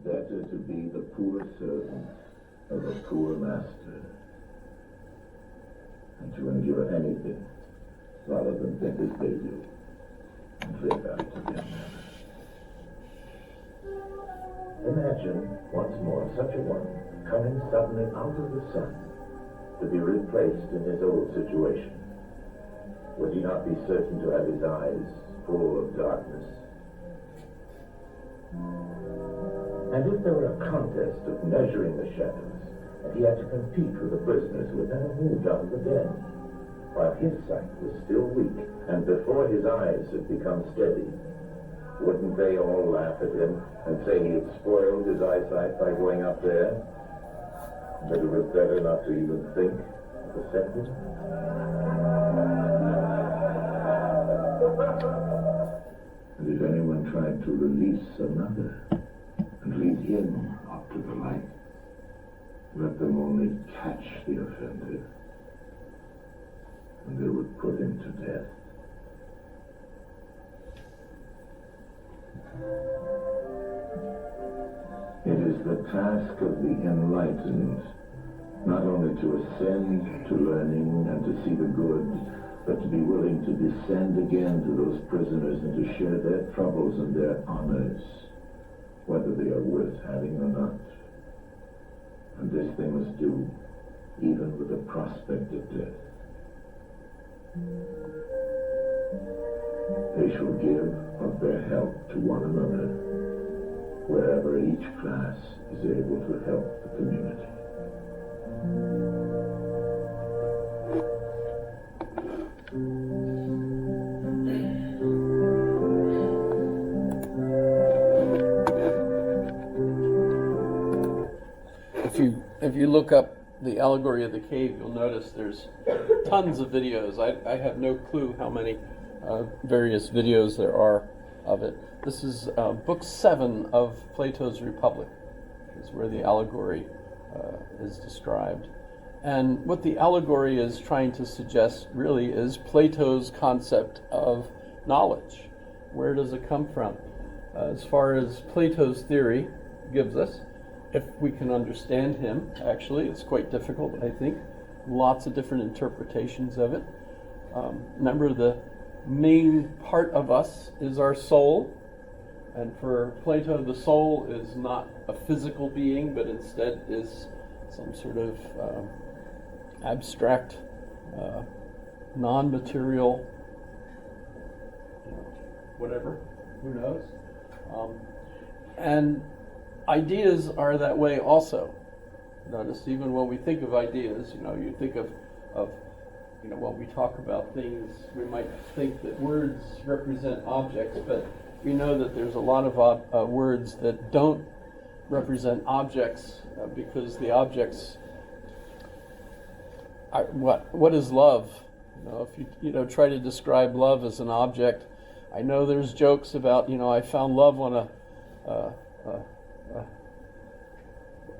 Better to be the poor servant of a poor master and to endure anything rather than think as they do and live after their manner. Imagine once more such a one coming suddenly out of the sun to be replaced in his old situation. Would he not be certain to have his eyes full of darkness? And if there were a contest of measuring the shadows, and he had to compete with the prisoners who had never moved out of the den, while his sight was still weak, and before his eyes had become steady, wouldn't they all laugh at him and say he had spoiled his eyesight by going up there? That it was better not to even think of the sentence? And if anyone tried to release another and lead him up to the light, let them only catch the offender, and they would put him to death. It is the task of the enlightened not only to ascend to learning and to see the good, but to be willing to descend again to those prisoners and to share their troubles and their honors, whether they are worth having or not. And this they must do even with the prospect of death. They shall give of their help to one another wherever each class is able to help the community. If you look up the allegory of the cave, you'll notice there's tons of videos. I have no clue how many various videos there are of it. This is book 7 of Plato's Republic, is where the allegory is described. And what the allegory is trying to suggest really is Plato's concept of knowledge. Where does it come from? As far as Plato's theory gives us, if we can understand him, actually, it's quite difficult, I think. Lots of different interpretations of it. Remember, the main part of us is our soul. And for Plato, the soul is not a physical being, but instead is some sort of abstract, non-material, whatever, who knows. And ideas are that way also. Notice even when we think of ideas, you think of when we talk about things, we might think that words represent objects, but we know that there's a lot of words that don't represent objects because the objects are, what is love? If you try to describe love as an object, I know there's jokes about I found love on a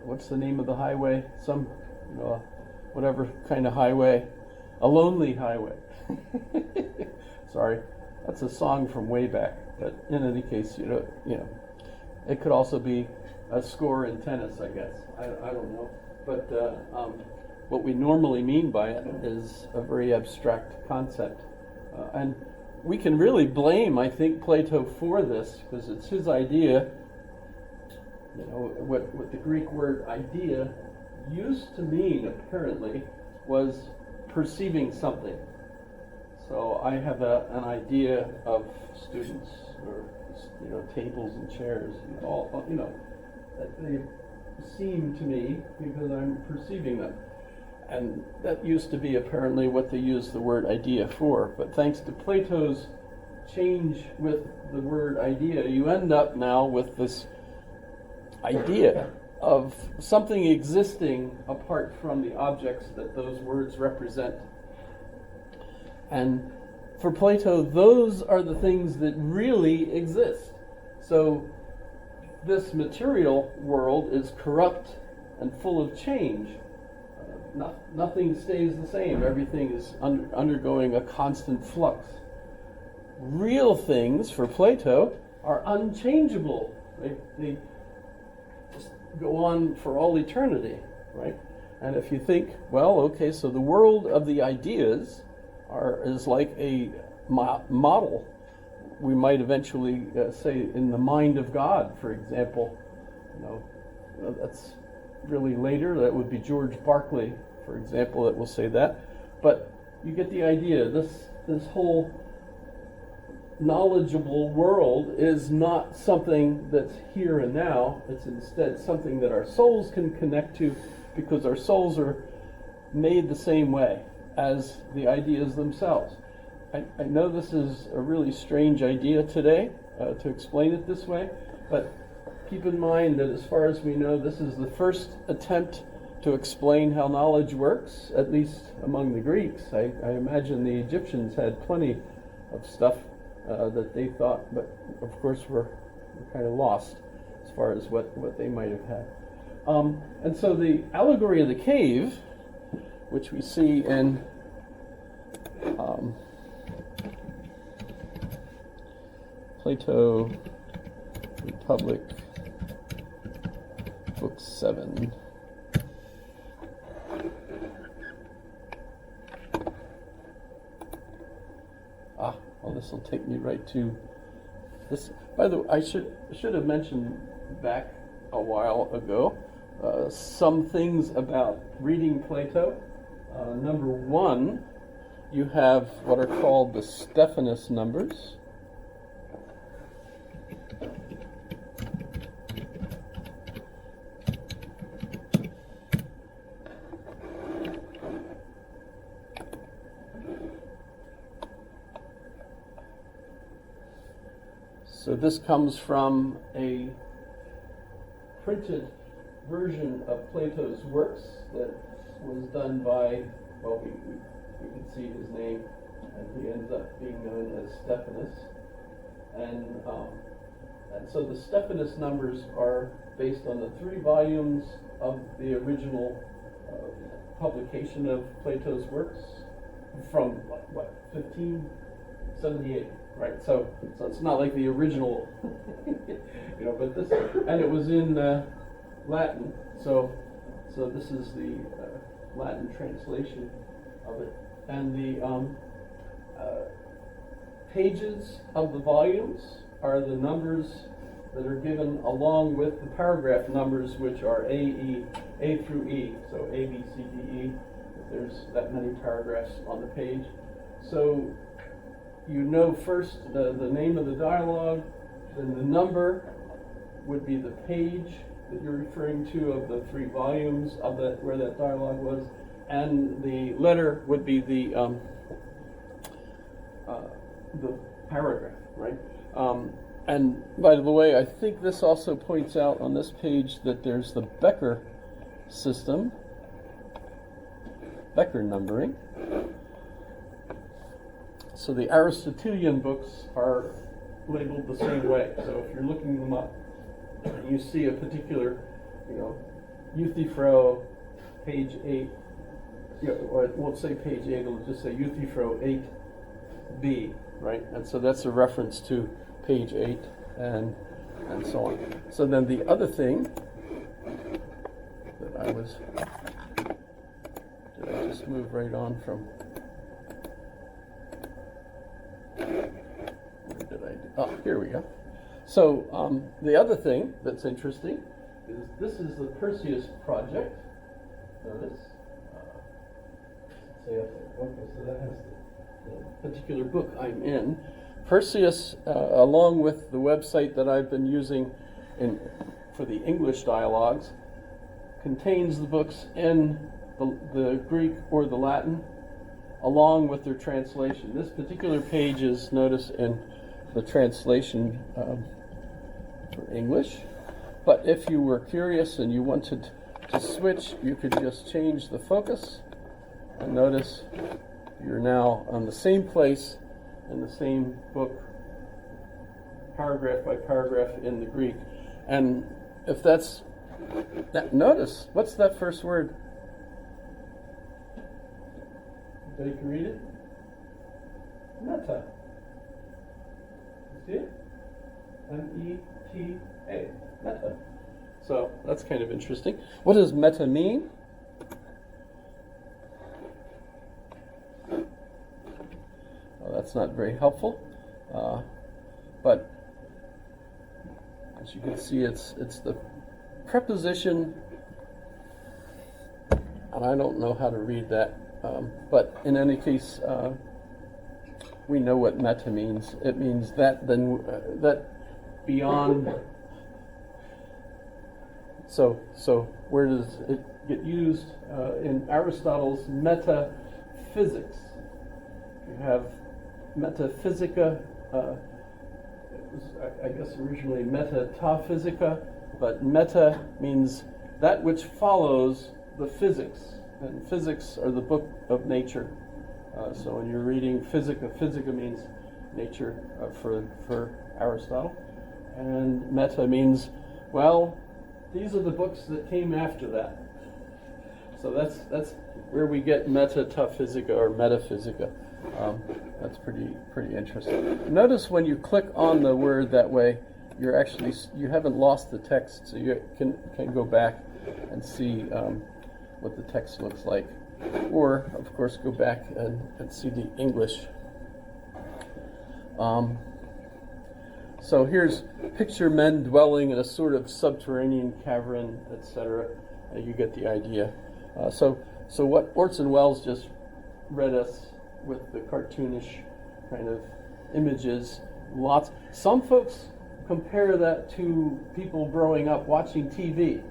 what's the name of the highway? Some whatever kind of highway, a lonely highway. Sorry, that's a song from way back. But in any case, it could also be a score in tennis, I guess. I don't know. But what we normally mean by it is a very abstract concept. And we can really blame, I think, Plato for this, because it's his idea. What the Greek word idea used to mean, apparently, was perceiving something. So I have an idea of students, or tables and chairs, that they seem to me because I'm perceiving them. And that used to be apparently what they used the word idea for. But thanks to Plato's change with the word idea, you end up now with this idea of something existing apart from the objects that those words represent. And for Plato, those are the things that really exist. So this material world is corrupt and full of change. Nothing stays the same. Everything is undergoing a constant flux. Real things for Plato are unchangeable. They just go on for all eternity, right? And if you think, well, okay, so the world of the ideas is like a model. We might eventually say in the mind of God, for example. That's really later. That would be George Berkeley, for example, that will say that. But you get the idea. This whole knowledgeable world is not something that's here and now. It's instead something that our souls can connect to, because our souls are made the same way as the ideas themselves. I know this is a really strange idea today to explain it this way, but keep in mind that as far as we know, this is the first attempt to explain how knowledge works, at least among the Greeks. I imagine the Egyptians had plenty of stuff that they thought, but of course we're kind of lost as far as what they might have had. And so the allegory of the cave, which we see in Plato, Republic, Book 7. Well, this will take me right to this. By the way, I should have mentioned back a while ago some things about reading Plato. Number one, you have what are called the Stephanus numbers. So this comes from a printed version of Plato's works that was done by, well, we can see his name, and he ends up being known as Stephanus. And so the Stephanus numbers are based on the 3 volumes of the original publication of Plato's works from, 1578. Right, so it's not like the original, but this, and it was in Latin. So this is the Latin translation of it, and the pages of the volumes are the numbers that are given along with the paragraph numbers, which are A through E. So A, B, C, D, E. If there's that many paragraphs on the page, so. First the name of the dialogue, then the number would be the page that you're referring to of the 3 volumes of where that dialogue was, and the letter would be the paragraph, right? And by the way, I think this also points out on this page that there's the Becker system, Becker numbering. So the Aristotelian books are labeled the same way. So if you're looking them up, you see a particular, Euthyphro, page 8, or it won't say page 8, it'll just say Euthyphro 8b, right? And so that's a reference to page 8 and so on. So then the other thing that did I just move right on from? Here we go. So the other thing that's interesting is this is the Perseus project. Notice. Okay, so that has the particular book I'm in. Perseus, along with the website that I've been using for the English dialogues, contains the books in the Greek or the Latin, along with their translation. This particular page is, notice, in the translation for English. But if you were curious and you wanted to switch, you could just change the focus. And notice you're now on the same place in the same book, paragraph by paragraph in the Greek. And if that's, notice, what's that first word? Anybody can read it? Meta. You see it? M-E-T-A, meta. So that's kind of interesting. What does meta mean? Well, that's not very helpful, but as you can see, it's the preposition, and I don't know how to read that, but in any case, we know what meta means. It means that that beyond. So where does it get used? In Aristotle's metaphysics. You have metaphysica. It was, I guess, originally metataphysica, but meta means that which follows the physics, and physics are the book of nature. So when you're reading Physica, Physica means nature for Aristotle, and meta means, well, these are the books that came after that. So that's where we get metataphysica or metaphysica. That's pretty interesting. Notice when you click on the word that way, you haven't lost the text, so you can go back and see what the text looks like. Or, of course, go back and see the English. So here's picture men dwelling in a sort of subterranean cavern, etc. You get the idea. So what Orson Welles just read us with the cartoonish kind of images, some folks compare that to people growing up watching TV.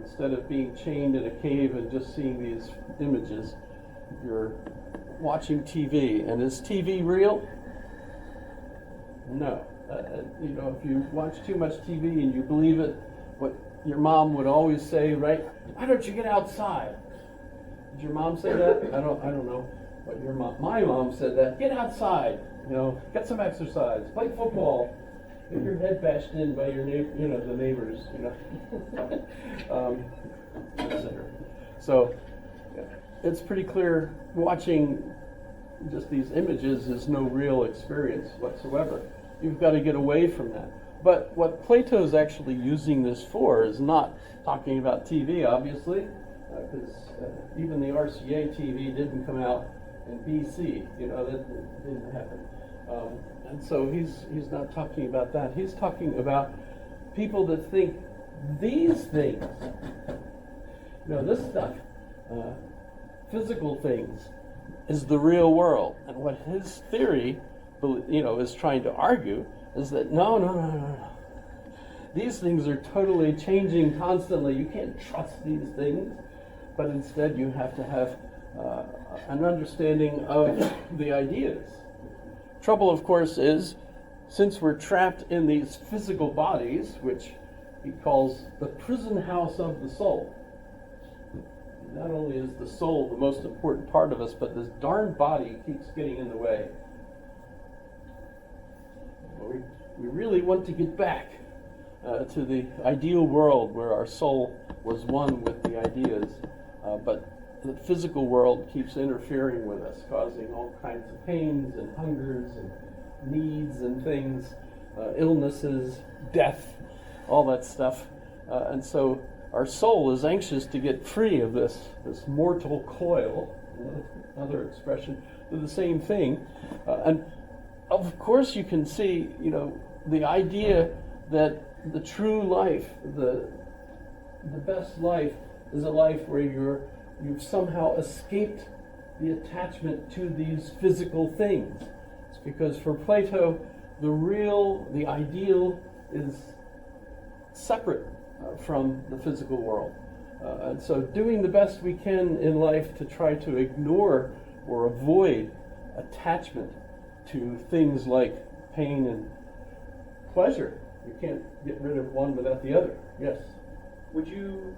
Instead of being chained in a cave and just seeing these images, you're watching TV. And is TV real? No. If you watch too much TV and you believe it, what your mom would always say, right? Why don't you get outside? Did your mom say that? I don't know. But my mom said that. Get outside. Get some exercise. Play football. Get your head bashed in by your the neighbors. Etc. So it's pretty clear watching just these images is no real experience whatsoever. You've got to get away from that. But what Plato is actually using this for is not talking about TV, obviously, because even the RCA TV didn't come out in BC. That didn't happen. And so he's not talking about that. He's talking about people that think these things, this stuff, physical things, is the real world. And what his theory, is trying to argue is that no. These things are totally changing constantly. You can't trust these things, but instead you have to have an understanding of the ideas. Trouble, of course, is since we're trapped in these physical bodies, which he calls the prison house of the soul. Not only is the soul the most important part of us, but this darn body keeps getting in the way. We really want to get back to the ideal world where our soul was one with the ideas, but the physical world keeps interfering with us, causing all kinds of pains and hungers and needs and things, illnesses, death, all that stuff. And so our soul is anxious to get free of this mortal coil, another expression for the same thing. And of course you can see, the idea that the true life, the best life, is a life where you've somehow escaped the attachment to these physical things. It's because for Plato, the ideal is separate from the physical world. And so doing the best we can in life to try to ignore or avoid attachment to things like pain and pleasure. You can't get rid of one without the other. Yes? Would you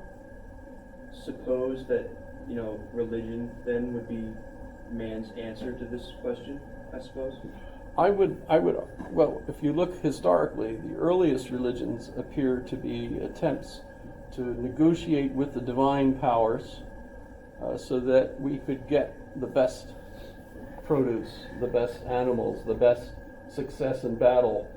suppose that, religion then would be man's answer to this question, I suppose? I would, well, if you look historically, the earliest religions appear to be attempts to negotiate with the divine powers so that we could get the best produce, the best animals, the best success in battle,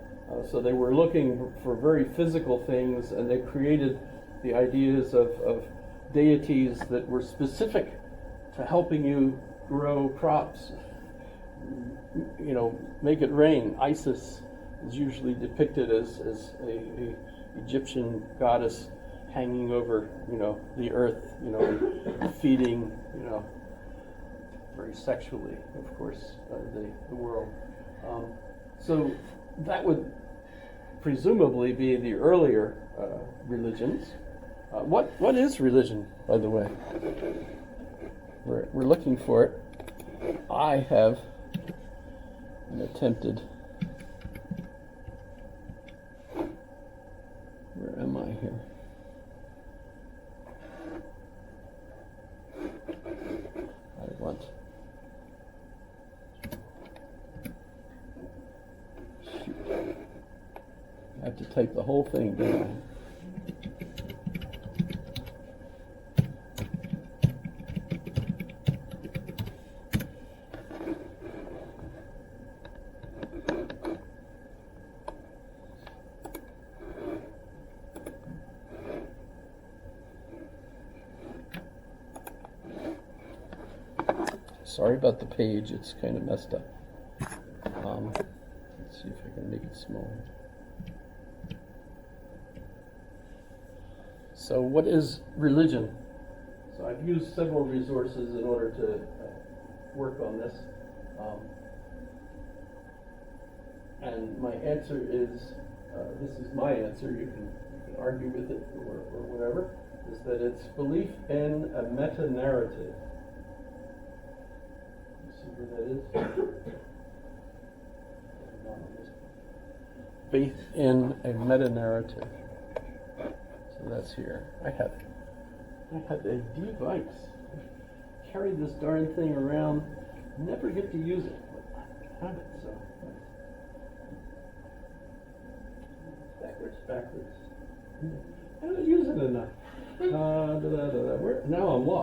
So they were looking for very physical things, and they created the ideas of deities that were specific to helping you grow crops. You know, make it rain. Isis is usually depicted as a Egyptian goddess hanging over, you know, the earth, you know, feeding, you know, very sexually, of course, the world. So that would presumably be the earlier religions. What is religion, by the way? We're looking for it. I have an attempted. Where am I here? I want. Shoot. I have to type the whole thing down. Sorry about the page, it's kind of messed up. Let's see if I can make it smaller. So what is religion? So I've used several resources in order to work on this. And my answer is, this is my answer, you can argue with it or whatever, is that it's belief in a meta-narrative. See where that is? Faith in a meta-narrative. So that's here. I have a device. I carry this darn thing around, never get to use it. But I have it, so. Backwards. I don't use it enough. Now I'm lost.